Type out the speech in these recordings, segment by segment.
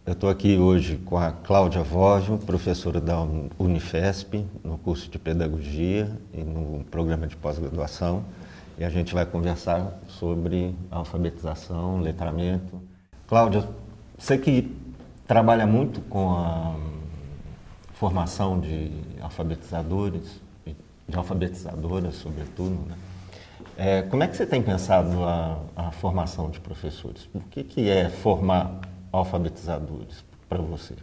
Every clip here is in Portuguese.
Eu estou aqui hoje com a Cláudia Vóvio, professora da Unifesp, no curso de Pedagogia e no programa de pós-graduação. E a gente vai conversar sobre alfabetização, letramento. Cláudia, você que trabalha muito com a formação de alfabetizadores, de alfabetizadoras, sobretudo, né? Como é que você tem pensado a formação de professores? O que é formar alfabetizadores para você?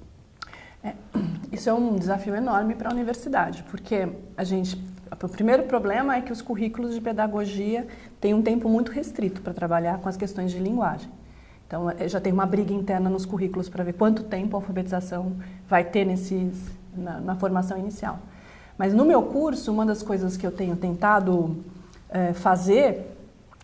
Isso é um desafio enorme para a universidade, porque o primeiro problema é que os currículos de pedagogia têm um tempo muito restrito para trabalhar com as questões de linguagem. Então, já tem uma briga interna nos currículos para ver quanto tempo a alfabetização vai ter na formação inicial. Mas no meu curso, uma das coisas que eu tenho tentado fazer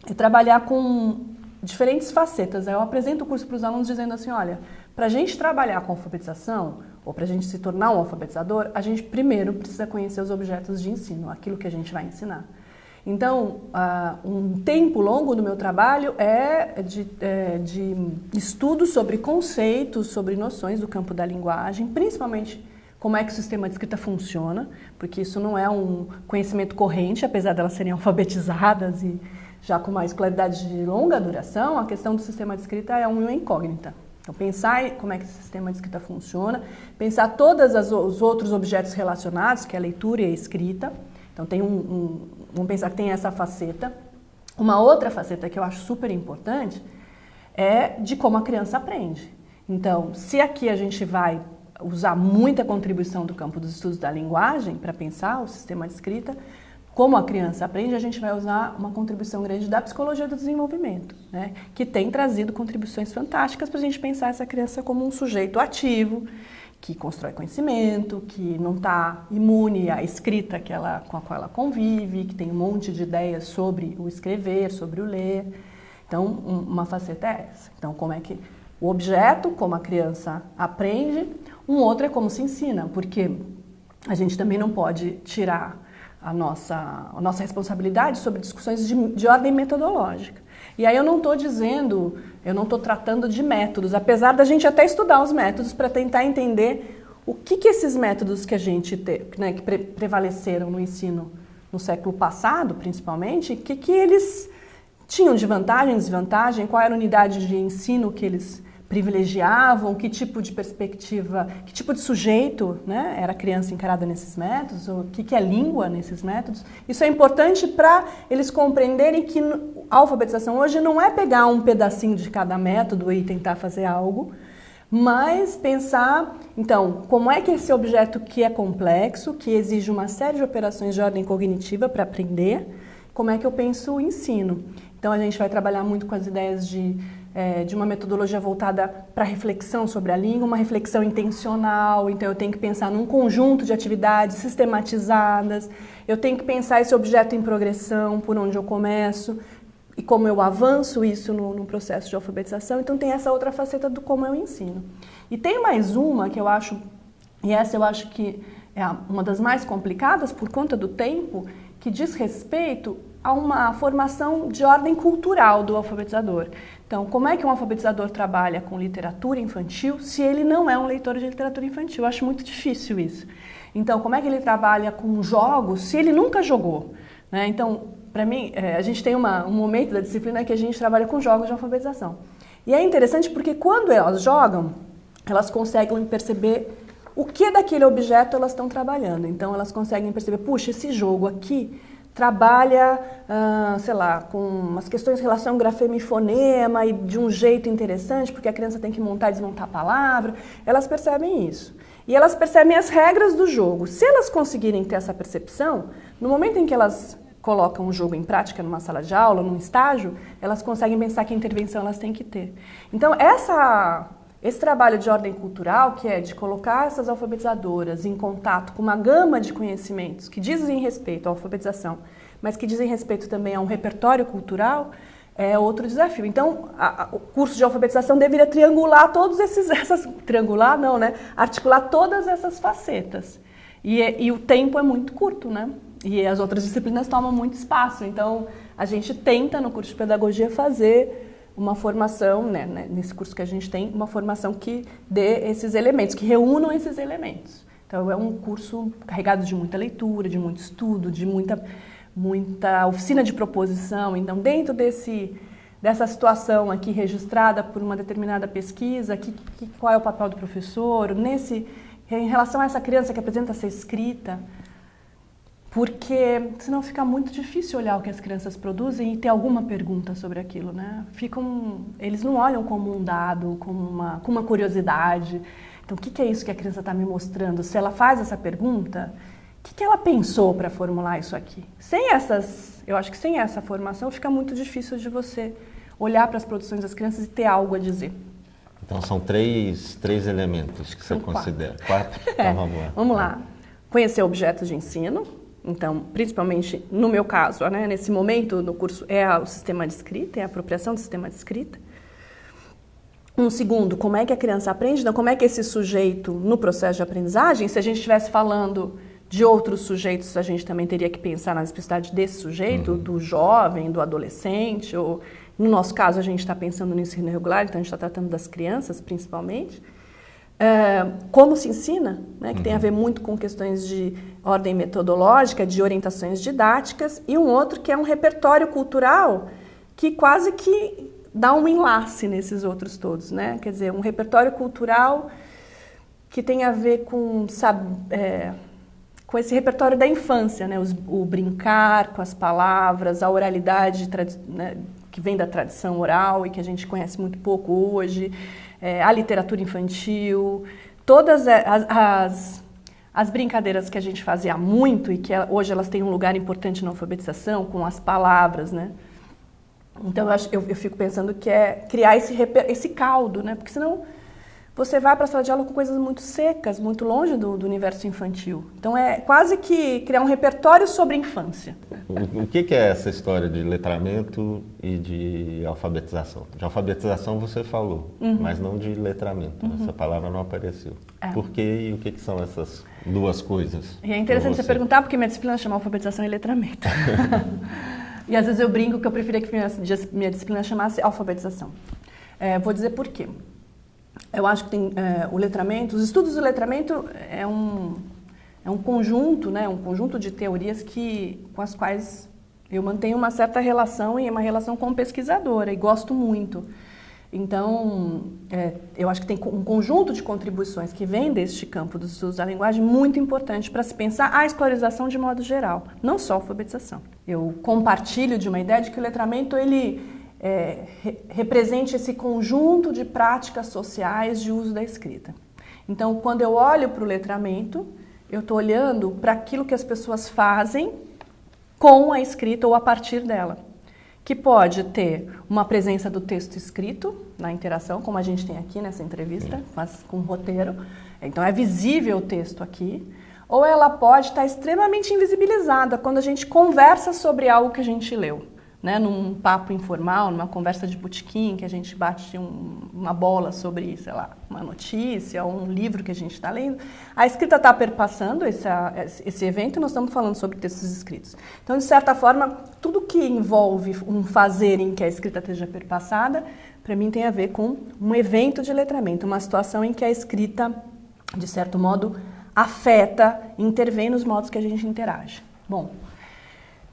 é trabalhar com diferentes facetas. Eu apresento o curso para os alunos dizendo assim, olha, para a gente trabalhar com alfabetização, ou para a gente se tornar um alfabetizador, a gente primeiro precisa conhecer os objetos de ensino, aquilo que a gente vai ensinar. Então, um tempo longo do meu trabalho é de estudo sobre conceitos, sobre noções do campo da linguagem, principalmente como é que o sistema de escrita funciona, porque isso não é um conhecimento corrente, apesar de elas serem alfabetizadas e já com uma escolaridade de longa duração, a questão do sistema de escrita é uma incógnita. Então, pensar como é que esse sistema de escrita funciona, pensar todos os outros objetos relacionados, que é a leitura e a escrita. Então, vamos pensar que tem essa faceta. Uma outra faceta que eu acho super importante é de como a criança aprende. Então, se aqui a gente vai usar muita contribuição do campo dos estudos da linguagem para pensar o sistema de escrita, como a criança aprende, a gente vai usar uma contribuição grande da psicologia do desenvolvimento, né? Que tem trazido contribuições fantásticas para a gente pensar essa criança como um sujeito ativo, que constrói conhecimento, que não está imune à escrita com a qual ela convive, que tem um monte de ideias sobre o escrever, sobre o ler. Então, uma faceta é essa. Então, como é que o objeto, como a criança aprende, um outro é como se ensina, porque a gente também não pode tirar a nossa responsabilidade sobre discussões de ordem metodológica. E aí eu não estou tratando de métodos, apesar da gente até estudar os métodos para tentar entender o que esses métodos que a gente que prevaleceram no ensino no século passado, principalmente, o que eles tinham de vantagem, desvantagem, qual era a unidade de ensino que eles privilegiavam, que tipo de perspectiva, que tipo de sujeito, né, era a criança encarada nesses métodos, o que é língua nesses métodos. Isso é importante para eles compreenderem que a alfabetização hoje não é pegar um pedacinho de cada método e tentar fazer algo, mas pensar, então, como é que esse objeto que é complexo, que exige uma série de operações de ordem cognitiva para aprender, como é que eu penso o ensino. Então, a gente vai trabalhar muito com as ideias de uma metodologia voltada para reflexão sobre a língua, uma reflexão intencional. Então, eu tenho que pensar num conjunto de atividades sistematizadas, eu tenho que pensar esse objeto em progressão, por onde eu começo e como eu avanço isso no processo de alfabetização. Então, tem essa outra faceta do como eu ensino. E tem mais uma que eu acho, e essa eu acho que é uma das mais complicadas por conta do tempo, que diz respeito a uma formação de ordem cultural do alfabetizador. Então, como é que um alfabetizador trabalha com literatura infantil se ele não é um leitor de literatura infantil? Eu acho muito difícil isso. Então, como é que ele trabalha com jogos se ele nunca jogou, né? Então, para mim, a gente tem um momento da disciplina que a gente trabalha com jogos de alfabetização. E é interessante porque quando elas jogam, elas conseguem perceber o que daquele objeto elas estão trabalhando. Então, elas conseguem perceber, puxa, esse jogo aqui trabalha, sei lá, com as questões de relação grafema e fonema e de um jeito interessante, porque a criança tem que montar e desmontar a palavra. Elas percebem isso. E elas percebem as regras do jogo. Se elas conseguirem ter essa percepção, no momento em que elas colocam o jogo em prática numa sala de aula, num estágio, elas conseguem pensar que intervenção elas têm que ter. Então, esse trabalho de ordem cultural, que é de colocar essas alfabetizadoras em contato com uma gama de conhecimentos que dizem respeito à alfabetização, mas que dizem respeito também a um repertório cultural, é outro desafio. Então, o curso de alfabetização deveria triangular articular todas essas facetas. E o tempo é muito curto, né? E as outras disciplinas tomam muito espaço. Então, a gente tenta, no curso de pedagogia, fazer uma formação, né, nesse curso que a gente tem, uma formação que dê esses elementos, que reúnam esses elementos. Então, é um curso carregado de muita leitura, de muito estudo, de muita oficina de proposição. Então, dentro dessa situação aqui registrada por uma determinada pesquisa, qual é o papel do professor, em relação a essa criança que apresenta essa escrita, porque senão fica muito difícil olhar o que as crianças produzem e ter alguma pergunta sobre aquilo, né? Eles não olham como um dado, com uma curiosidade. Então, o que é isso que a criança está me mostrando? Se ela faz essa pergunta, o que ela pensou para formular isso aqui? Eu acho que sem essa formação fica muito difícil de você olhar para as produções das crianças e ter algo a dizer. Então, são três elementos que você considera. Quatro? Então, vamos lá. Vamos lá. Conhecer objetos de ensino. Então, principalmente no meu caso, né, nesse momento no curso, é o sistema de escrita, é a apropriação do sistema de escrita. Um segundo, como é que a criança aprende? Então, como é que esse sujeito, no processo de aprendizagem, se a gente estivesse falando de outros sujeitos, a gente também teria que pensar na especificidade desse sujeito, do jovem, do adolescente, ou no nosso caso a gente está pensando no ensino regular, então a gente está tratando das crianças principalmente. Como se ensina, né, que tem a ver muito com questões de ordem metodológica, de orientações didáticas, e um outro que é um repertório cultural que quase que dá um enlace nesses outros todos, né? Quer dizer, um repertório cultural que tem a ver com esse repertório da infância, né? O brincar com as palavras, a oralidade, né, que vem da tradição oral e que a gente conhece muito pouco hoje, a literatura infantil, todas as brincadeiras que a gente fazia muito e que hoje elas têm um lugar importante na alfabetização, com as palavras, né? Então, eu fico pensando que é criar esse caldo, né? Porque senão você vai para a sala de aula com coisas muito secas, muito longe do universo infantil. Então, é quase que criar um repertório sobre a infância. O que é essa história de letramento e de alfabetização? De alfabetização você falou, mas não de letramento. Essa palavra não apareceu. Por quê e o que são essas duas coisas? E é interessante você perguntar, porque minha disciplina chama alfabetização e letramento. E às vezes eu brinco que eu preferia que minha disciplina chamasse alfabetização. Vou dizer por quê. Eu acho que tem o letramento, os estudos do letramento é um conjunto, né, um conjunto de teorias com as quais eu mantenho uma certa relação e uma relação como pesquisadora e gosto muito. Então, eu acho que tem um conjunto de contribuições que vem deste campo dos estudos da linguagem muito importante para se pensar a escolarização de modo geral, não só a alfabetização. Eu compartilho de uma ideia de que o letramento represente esse conjunto de práticas sociais de uso da escrita. Então, quando eu olho para o letramento, eu estou olhando para aquilo que as pessoas fazem com a escrita ou a partir dela, que pode ter uma presença do texto escrito na interação, como a gente tem aqui nessa entrevista, mas com roteiro. Então, é visível o texto aqui. Ou ela pode estar extremamente invisibilizada quando a gente conversa sobre algo que a gente leu, né? Num papo informal, numa conversa de botequim, que a gente bate uma bola sobre, sei lá, uma notícia ou um livro que a gente está lendo. A escrita está perpassando esse evento e nós estamos falando sobre textos escritos. Então, de certa forma, tudo que envolve um fazer em que a escrita esteja perpassada, para mim tem a ver com um evento de letramento, uma situação em que a escrita, de certo modo, afeta, intervém nos modos que a gente interage. Bom,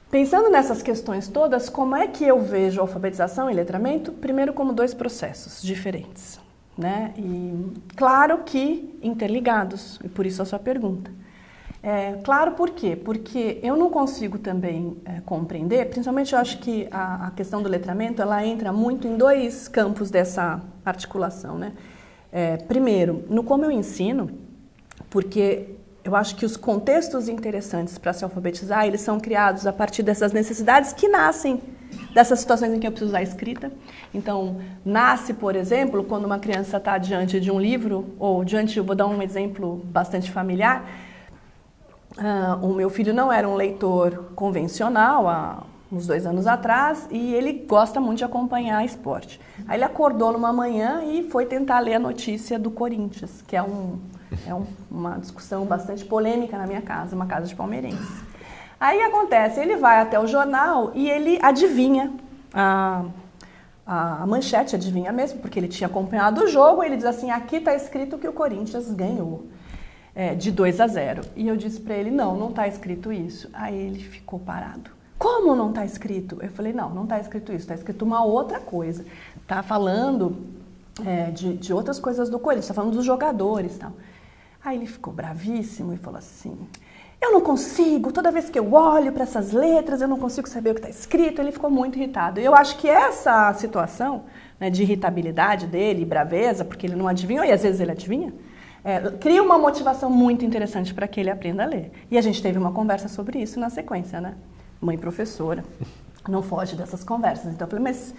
pensando nessas questões todas, como é que eu vejo alfabetização e letramento? Primeiro, como dois processos diferentes, né? E claro que interligados, e por isso a sua pergunta. Claro, por quê? Porque eu não consigo também compreender, principalmente eu acho que a questão do letramento, ela entra muito em dois campos dessa articulação, né? Primeiro, no como eu ensino, porque eu acho que os contextos interessantes para se alfabetizar, eles são criados a partir dessas necessidades que nascem dessas situações em que eu preciso usar a escrita. Então, nasce, por exemplo, quando uma criança está diante de um livro, ou eu vou dar um exemplo bastante familiar. O meu filho não era um leitor convencional há uns 2 anos atrás e ele gosta muito de acompanhar esporte. Aí ele acordou numa manhã e foi tentar ler a notícia do Corinthians, que é uma discussão bastante polêmica na minha casa, uma casa de palmeirense. Aí acontece, ele vai até o jornal e ele adivinha a manchete, adivinha mesmo, porque ele tinha acompanhado o jogo, ele diz assim, aqui está escrito que o Corinthians ganhou de 2-0. E eu disse para ele, não está escrito isso. Aí ele ficou parado. Como não está escrito? Eu falei, não está escrito isso, está escrito uma outra coisa. Está falando de outras coisas do Corinthians, está falando dos jogadores e tal. Aí ele ficou bravíssimo e falou assim, eu não consigo, toda vez que eu olho para essas letras, eu não consigo saber o que está escrito. Ele ficou muito irritado. E eu acho que essa situação, né, de irritabilidade dele, braveza, porque ele não adivinhou, e às vezes ele adivinha, cria uma motivação muito interessante para que ele aprenda a ler. E a gente teve uma conversa sobre isso na sequência, né? Mãe professora, não foge dessas conversas. Então eu falei, mas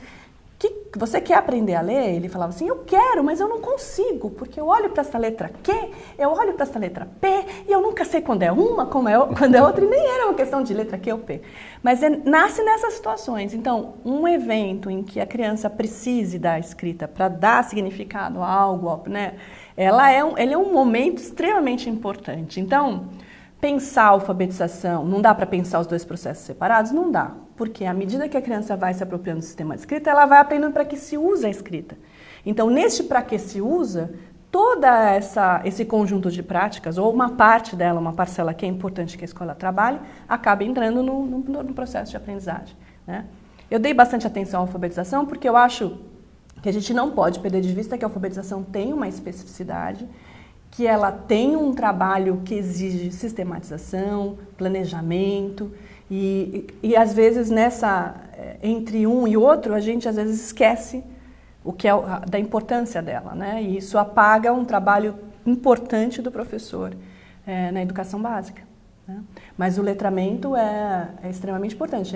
você quer aprender a ler? Ele falava assim, eu quero, mas eu não consigo, porque eu olho para essa letra Q, eu olho para essa letra P, e eu nunca sei quando é uma, quando é outra, e nem era uma questão de letra Q ou P. Mas nasce nessas situações. Então, um evento em que a criança precise da escrita para dar significado a algo, né, ele é um momento extremamente importante. Então, pensar a alfabetização, não dá para pensar os dois processos separados? Não dá, porque à medida que a criança vai se apropriando do sistema de escrita, ela vai aprendendo para que se usa a escrita. Então, neste para que se usa, toda esse conjunto de práticas, ou uma parte dela, uma parcela que é importante que a escola trabalhe, acaba entrando no processo de aprendizagem, né? Eu dei bastante atenção à alfabetização porque eu acho que a gente não pode perder de vista que a alfabetização tem uma especificidade, que ela tem um trabalho que exige sistematização, planejamento, e às vezes entre um e outro a gente às vezes esquece o que da importância dela, né? E isso apaga um trabalho importante do professor na educação básica, né? Mas o letramento é extremamente importante,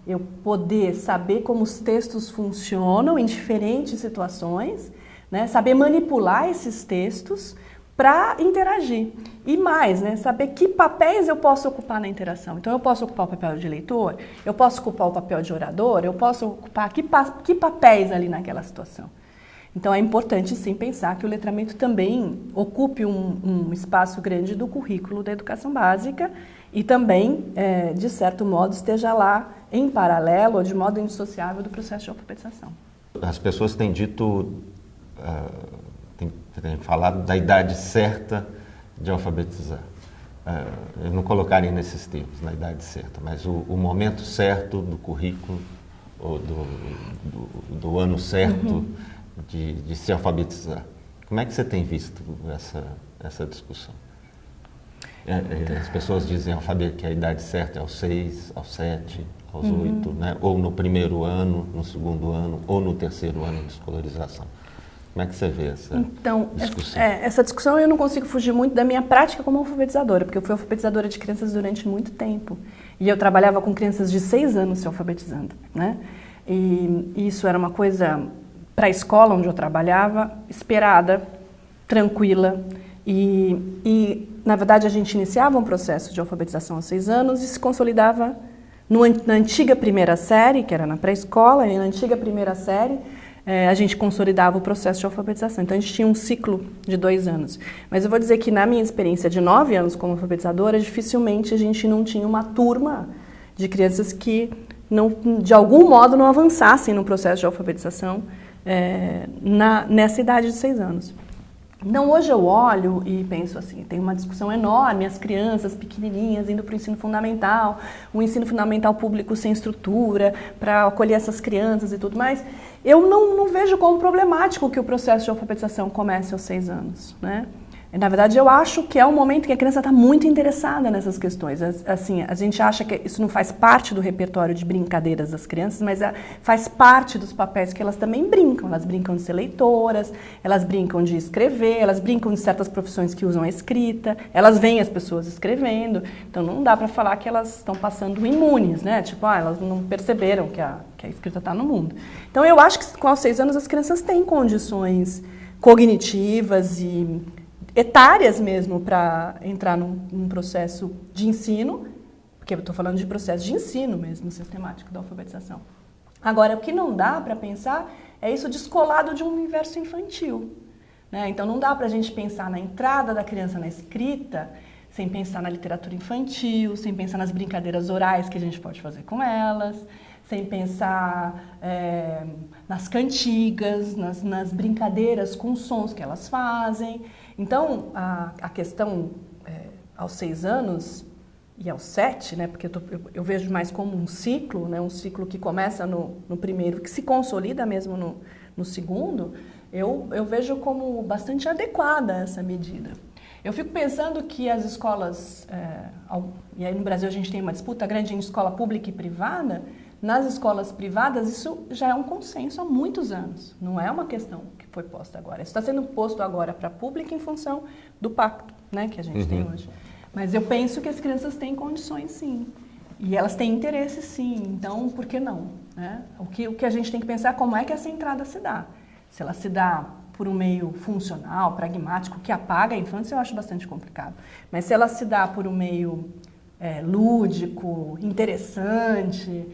eu poder saber como os textos funcionam em diferentes situações, né? Saber manipular esses textos para interagir. E mais, né, saber que papéis eu posso ocupar na interação. Então, eu posso ocupar o papel de leitor, eu posso ocupar o papel de orador, eu posso ocupar que papéis ali naquela situação. Então, é importante, sim, pensar que o letramento também ocupe um espaço grande do currículo da educação básica e também, de certo modo, esteja lá em paralelo ou de modo indissociável do processo de alfabetização. As pessoas têm dito... tem falado da idade certa de alfabetizar. Eu não colocaria nesses termos, na idade certa, mas o momento certo do currículo, ou do ano certo de se alfabetizar. Como é que você tem visto essa discussão? As pessoas dizem que a idade certa é aos 6, aos 7, aos 8, né? Ou no primeiro ano, no segundo ano, ou no terceiro ano de escolarização. Como é que você vê essa discussão? Essa discussão eu não consigo fugir muito da minha prática como alfabetizadora, porque eu fui alfabetizadora de crianças durante muito tempo. E eu trabalhava com crianças de 6 anos se alfabetizando, né? E isso era uma coisa, para a escola onde eu trabalhava, esperada, tranquila. E, na verdade, a gente iniciava um processo de alfabetização aos 6 anos e se consolidava na antiga primeira série, que era na pré-escola, e na antiga primeira série, a gente consolidava o processo de alfabetização. Então, a gente tinha um ciclo de 2 anos. Mas eu vou dizer que, na minha experiência de 9 anos como alfabetizadora, dificilmente a gente não tinha uma turma de crianças que, de algum modo, não avançassem no processo de alfabetização nessa idade de 6 anos. Então, hoje eu olho e penso assim, tem uma discussão enorme, as crianças pequenininhas indo para o ensino fundamental, um ensino fundamental público sem estrutura, para acolher essas crianças e tudo mais. Eu não vejo como problemático que o processo de alfabetização comece aos 6 anos, né? Na verdade, eu acho que é um momento que a criança está muito interessada nessas questões. Assim, a gente acha que isso não faz parte do repertório de brincadeiras das crianças, mas faz parte dos papéis que elas também brincam. Elas brincam de ser leitoras, elas brincam de escrever, elas brincam de certas profissões que usam a escrita, elas veem as pessoas escrevendo. Então, não dá para falar que elas estão passando imunes, né? Tipo, elas não perceberam que a escrita está no mundo. Então, eu acho que com os 6 anos as crianças têm condições cognitivas e etárias mesmo para entrar num processo de ensino, porque eu estou falando de processo de ensino mesmo, sistemático da alfabetização. Agora, o que não dá para pensar é isso descolado de um universo infantil, né? Então, não dá para a gente pensar na entrada da criança na escrita sem pensar na literatura infantil, sem pensar nas brincadeiras orais que a gente pode fazer com elas, sem pensar nas cantigas, nas brincadeiras com sons que elas fazem. Então, a questão aos 6 anos e aos 7, né, porque eu vejo mais como um ciclo, né, um ciclo que começa no primeiro, que se consolida mesmo no segundo, eu vejo como bastante adequada essa medida. Eu fico pensando que as escolas, e aí no Brasil a gente tem uma disputa grande em escola pública e privada. Nas escolas privadas isso já é um consenso há muitos anos, não é uma questão que foi posta agora. Isso está sendo posto agora para a pública em função do pacto, né, que a gente tem hoje. Mas eu penso que as crianças têm condições, sim, e elas têm interesse, sim, então por que não? Né? O que a gente tem que pensar é como é que essa entrada se dá. Se ela se dá por um meio funcional, pragmático, que apaga a infância, eu acho bastante complicado. Mas se ela se dá por um meio lúdico, interessante,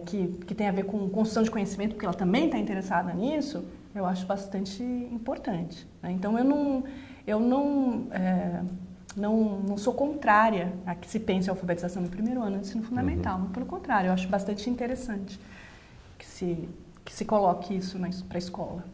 que tem a ver com construção de conhecimento, porque ela também está interessada nisso, eu acho bastante importante. Né? Então, eu não sou contrária a que se pense a alfabetização no primeiro ano do ensino fundamental. Pelo contrário, eu acho bastante interessante que se coloque isso para a escola.